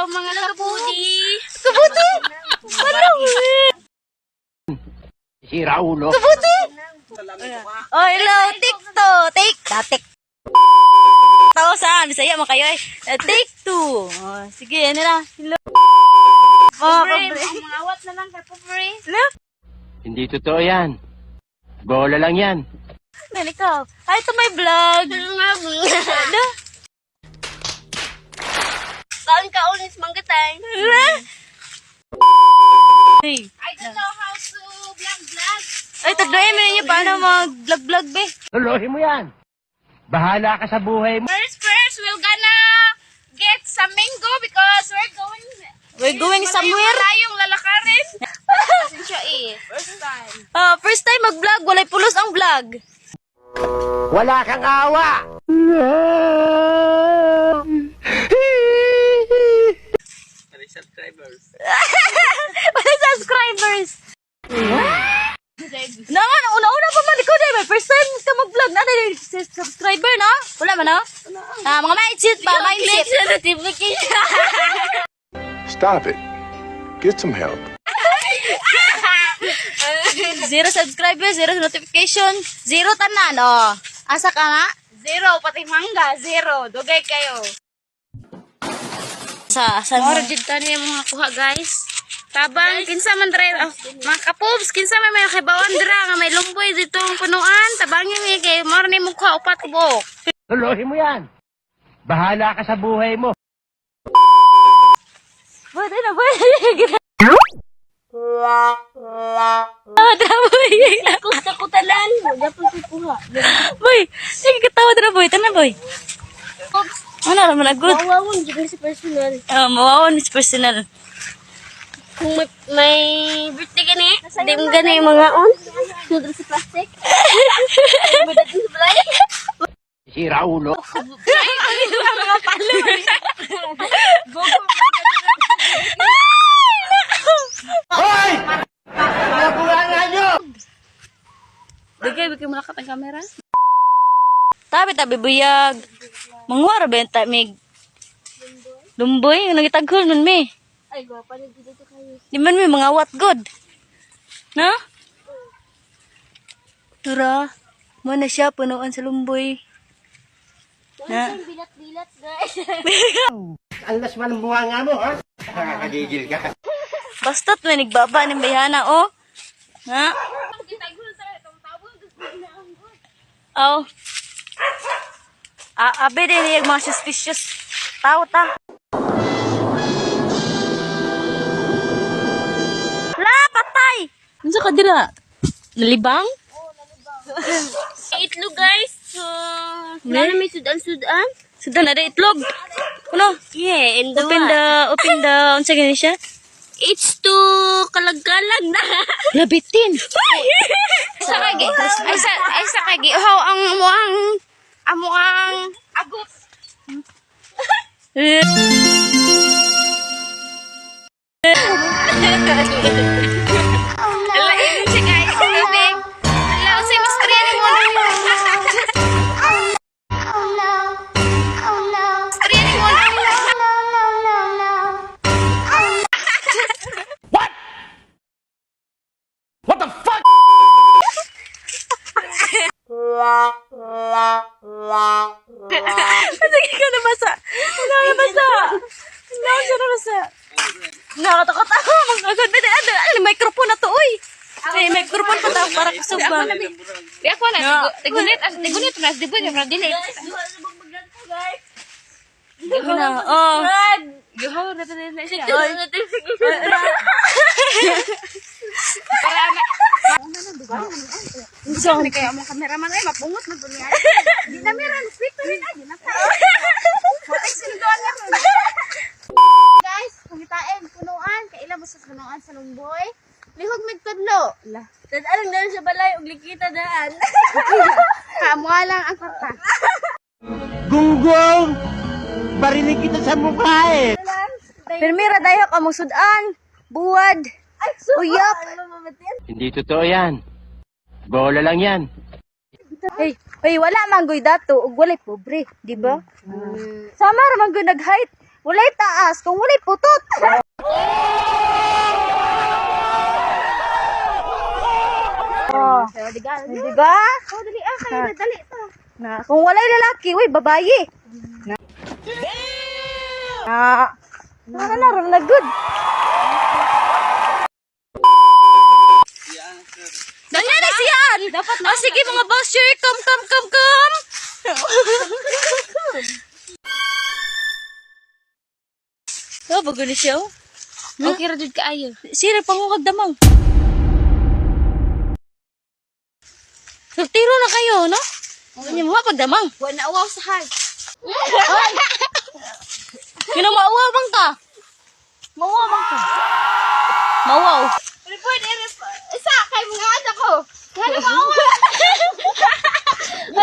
mga kabudi. Kabuti! Ano? Sira ulo. Kabuti! Oh, hello, TikTok. Tik. Tao saan? Bisaya mo kayo eh. Take two. Oh, sige, ano na. Hello. Oh, Pobre, pobre. ang mga awat na lang kay pobre. Hello? Hindi totoo yan. Bola lang yan. Man, ikaw. Ay, ito may vlog. Hello? Saan ka ulis manggatay? Hello? Hey. I don't know how to vlog. Ay, tagdayan mo ninyo paano mag-vlog-vlog, be. Tulohin mo yan. Bahala ka sa buhay mo. First, we're gonna get some mango because We're going somewhere. Malayong lalakarin. Pasensya first time. First time mag-vlog, walay pulos ang vlog. Wala kang awa. Walang subscribers. Naman, una-una pa man ikaw dahil first time ka mag-vlog na dahil subscriber na. Wala man na? Mga mindset pa, mindset. Notification. Stop it. Get some help. Zero subscribers, zero notification, zero tanan, oh. Asa ka nga? Zero, pati mangga. Zero. Dugay kayo. Saan mo? Origid ka niya mga kuha, guys. Tabang, kinsa man dre, mga kapubs, kinsa man may kibawan dira, nga may lumboy dito ang punuan, tabangin niya kay morning mo kuha upat buok. Tulohin mo yan. Bahala ka sa buhay mo. Pwede na, pwede. boy. Kutalan, dapat kuha. Boy, sige katawa na, boy. Tanan, boy. Ano naman na good? Mawawon, dyan si personal. Mawawan is personal. Kung may birthday gani, hindi mo gani yung mga on. Sudra sa plastic. Bidat sa balay. Sira ulo. Mga palo. Hoy! Nabulangan nyo! Dagay, bigay mo nakat ang camera. Tabi, buyag. Mangwara ba yung tamig? Lumboy, nagitaghol nun, me. Ay, gwapa na dito kayo. Di man may mga what good. Na? Tara, mana siya punuan sa lumboy. Na? Bilat-bilat, guys. Alas man ang buwanga mo, ha? Nakakagigil ka. Basta't may nagbaba ng bayana, oh. Na? Oh. Abe din yung mga suspicious tao ta. La, patay! Ano ka dira? Nalibang? Itlog, guys. So, wala na may sudan-sudan. Sudan ada itlog. Ano? Yeah, and Open the, unsa gani siya? It's to kalagalag na. Labitin. Sa kagi. Ay sa kagi. How ang amuang agot. Alain siya, guys. Bibig. Ala, si Mr. Yan mo na. Mr. Yan mo na. What the fuck? Sige ka nabasa. Nabasa. Nabasa. Nakatakot ako. Magkagod. Ano, microphone na to, uy. May microphone pa tao para kasubang. Di ako na. Tigunit na. Dibo niya. Dilit. Oh. Gihaw na na siya. So, Kaya mo cameraman ay mapungot na to niya. Di na meron. Quick rin na. Di na pa. Watay sinudoan na ron. Guys, kumitain. Punuan. Kailan mo sa punuan sa Lumboy. Lihog magtudlo. Tadaalang na sa balay ug likita daan. Kamwa lang ang kata. Gunggong! Barinig kita sa mukha eh! Pirmira dayo ka mong sudan. Buwad. Uyap. Hindi totoo yan. Bola lang yan. Hey, wala man goy dato ug walay pobre, di ba? Sama ra man goy nag-height. Walay taas, kung walay putot. Oh, Pero di ka. di ba? Oh, dali kayo na dali to. Na, kung walay lalaki, uy, babayi. Na. Naroon na good. Nangyari siyan. Dapat na. Sige mga boss, sure, come. Oh, bago ni siya. Okay ra jud kaayo. Sira pangungag damang. Tiro na kayo, no? Ano mo pagdamang? Wa na awaw sa hard. Kino mauwaw bang ka? Mauwaw bang ka? Mauwaw. Report. Isa kay mga anak ko. Kaya maawa.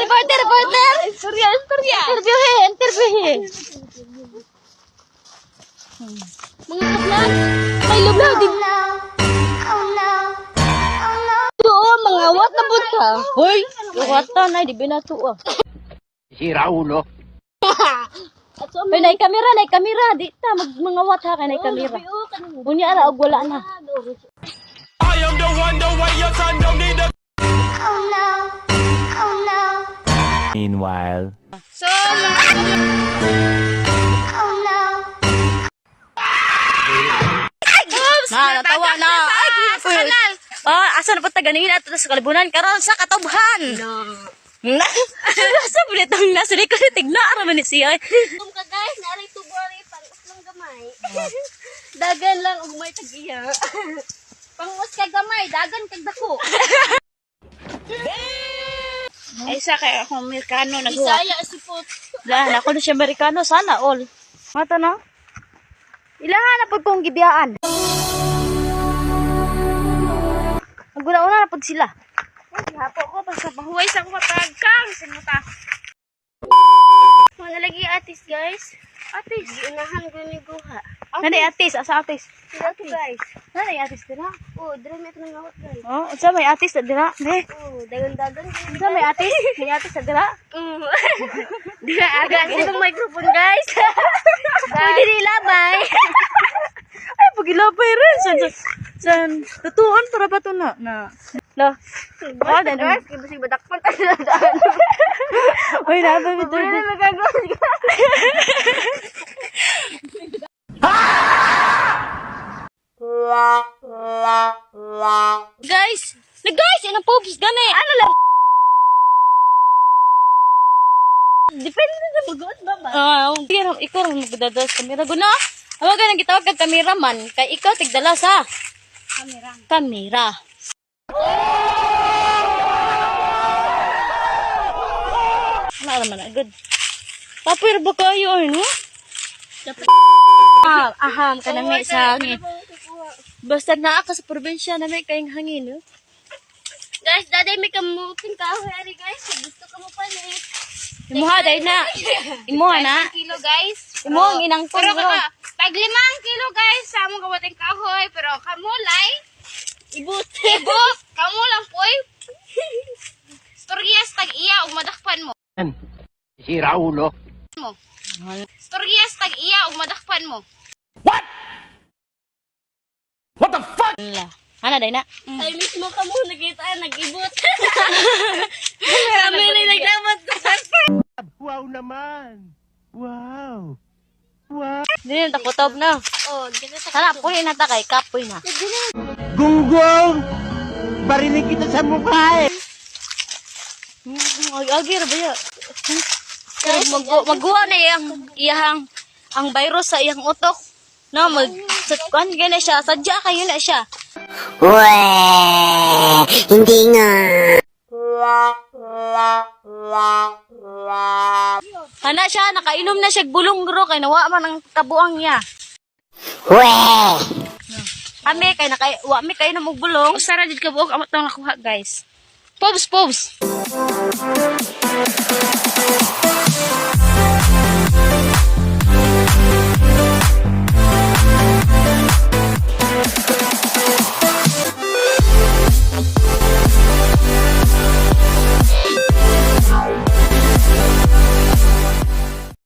Reporter. Istorya. Interviewin. Mga kaplan, may lublaw din. Oo, mga wat na bud ka. Hoy, wata na, di binato ah. Si Raulo. May nay kamera, di ta mga wat ha kay nay kamera. Unya ra og wala na. I am the one, the way your son don't need a. Meanwhile. So, Natawa na. Ay, kanal. asa na pa taganina ato sa kalibunan karon sa katubhan. Na. Sa bulit ang nasa likod tigna ra man ni siya. Kung ka guys, naray tubori pang-us ng gamay. Dagan lang ug may tagiya. Pang-us ka gamay, dagan kag dako. Ay sa kay akong Amerikano naghuwa. Bisaya sipot. Lahan ako na siya Amerikano sana all. Mata na. Ilahan na pud kong gibiyaan. Naguna-una na pud sila. Hapo ko pa sa bahuway sa ko pagkang sinuta. Mo lagi atis guys. Atis, unahan ko ni guha. Nani atis, asa atis? Sila to guys. Nani atis dira? Oh, dire may tanong awat guys. Oh, unsa may atis na dira? Ne. Oh, dagan-dagan. Unsa may atis? May atis na dira? Dire aga sa microphone guys. Pwede nilabay. Ay, pagilabay rin. San, tutuan para ba ito na? La. Oh, dan. Guys, kibusig badakpan tayo daan. Uy, nabay ito. Wala na magagawa. Guys! Guys! Yan ang pops gani! Ano lang? Depende na mag-uot ba ba? Ikaw rin magdadalas kamera. Guna? Ang mga ganang gitawag kag kameraman. Kay ikaw tigdala sa kamera. Wala naman agad. Tapir ba kayo no? Aham ka na may sa hangin. Basta naa ka sa probinsya na may kayong hangin, no? Guys, daday may kamuting kahoy guys. Gusto ka mo pa ni. Imuha, dahil na. Imuha na. Kilo guys. Imuha ang inang Pero puro. tag 5 kilo guys sa among kamuting kahoy, pero kamulay ibut. Kamo lang poy. Storyas tag iya ug madakpan mo. Si Raulo. Storyas tag iya ug madakpan mo. What the fuck? Ano, dahil na? Ay mismo kamo nagita nag-ibot. Kami rin nagdamat sa Wow naman. Wow. Hindi na takutob na. Oh, dito sa Sana, punin na ta kay kapoy na. Gunggong! Barinig kita sa mukha eh. Agi-agi, rabaya. Magguha na iyang ang virus sa iyang utok. No, kuhan gana siya. Sadya kayo na siya. Weh, hindi nga. Hana siya, nakainom na siya bulong guro kay nawa man ang kabuang niya. Weh. Kami kay wa mi kainom og bulong. Usara jud ka buok amot nang nakuha guys. Pobs.